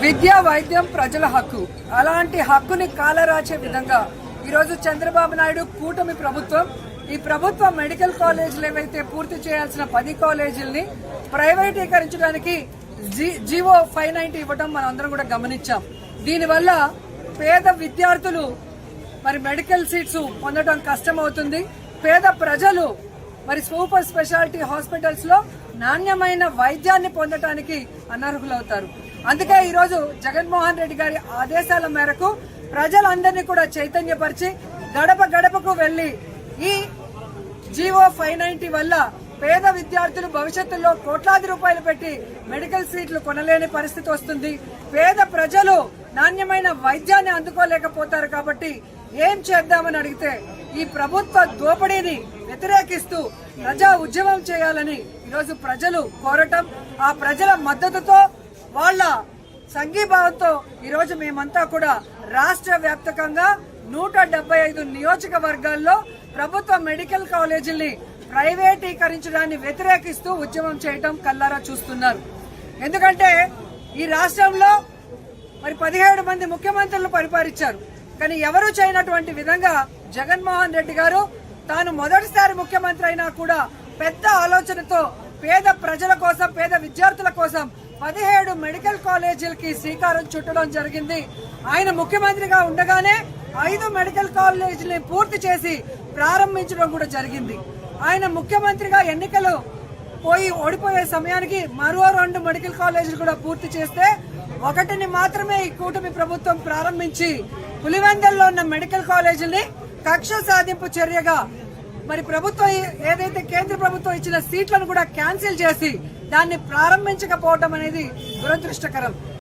విద్య వైద్యం ప్రజల హక్కు. అలాంటి హక్కుని కాలరాచే విధంగా ఈరోజు చంద్రబాబు నాయుడు కూటమి ప్రభుత్వం ఈ ప్రభుత్వ మెడికల్ కాలేజీలు ఏవైతే పూర్తి చేయాల్సిన 10 కాలేజీలని ప్రైవేటీకరించడానికి జీవో 590 ఇవ్వడం మనం అందరం కూడా గమనించాం. దీనివల్ల పేద విద్యార్థులు మరి మెడికల్ సీట్స్ పొందడం కష్టమవుతుంది. పేద ప్రజలు మరి సూపర్ స్పెషాలిటీ హాస్పిటల్స్ లో నాణ్యమైన వైద్యాన్ని పొందడానికి అనర్హులవుతారు. అందుకే ఈరోజు జగన్మోహన్ రెడ్డి గారి ఆదేశాల మేరకు ప్రజలందరినీ కూడా చైతన్యపరిచి గడప గడపకు వెళ్లి ఈ జీవో 590 వల్ల పేద విద్యార్థులు భవిష్యత్తులో కోట్లాది రూపాయలు పెట్టి మెడికల్ సీట్లు కొనలేని పరిస్థితి వస్తుంది. పేద ప్రజలు నాణ్యమైన వైద్యాన్ని అందుకోలేకపోతారు. కాబట్టి ఏం చేద్దామని అడిగితే ఈ ప్రభుత్వ దోపిడీని వ్యతిరేకిస్తూ ప్రజా ఉద్యమం చేయాలని ఈరోజు ప్రజలు కోరటం, ఆ ప్రజల మద్దతుతో వాళ్ళ సంఘీభావంతో ఈరోజు మేమంతా కూడా రాష్ట్ర వ్యాప్తంగా 175 నియోజకవర్గాల్లో ప్రభుత్వ మెడికల్ కాలేజీల్ని ప్రైవేటీకరించడాన్ని వ్యతిరేకిస్తూ ఉద్యమం చేయటం కల్లారా చూస్తున్నారు. ఎందుకంటే ఈ రాష్ట్రంలో మరి 17 మంది ముఖ్యమంత్రులు పరిపాలించారు. కానీ ఎవరూ చేయనటువంటి విధంగా జగన్మోహన్ రెడ్డి గారు తాను మొదటిసారి ముఖ్యమంత్రి అయినా కూడా పెద్ద ఆలోచనతో పేద ప్రజల కోసం, పేద విద్యార్థుల కోసం 17 మెడికల్ కాలేజీలకి శ్రీకారం చుట్టడం జరిగింది. ఆయన ముఖ్యమంత్రిగా ఉండగానే 5 మెడికల్ కాలేజీలని పూర్తి చేసి ప్రారంభించడం కూడా జరిగింది. ఆయన ముఖ్యమంత్రిగా ఎన్నికలు ఓడిపోయే సమయానికి మరో 2 మెడికల్ కాలేజీలు కూడా పూర్తి చేస్తే ఒకటిని మాత్రమే ఈ కూటమి ప్రభుత్వం ప్రారంభించి పులివెందుల్లో ఉన్న మెడికల్ కాలేజీని కక్ష సాధింపు చర్యగా మరి ప్రభుత్వం ఏదైతే కేంద్ర ప్రభుత్వం ఇచ్చిన సీట్లను కూడా క్యాన్సిల్ చేసి దాన్ని ప్రారంభించకపోవడం అనేది దురదృష్టకరం.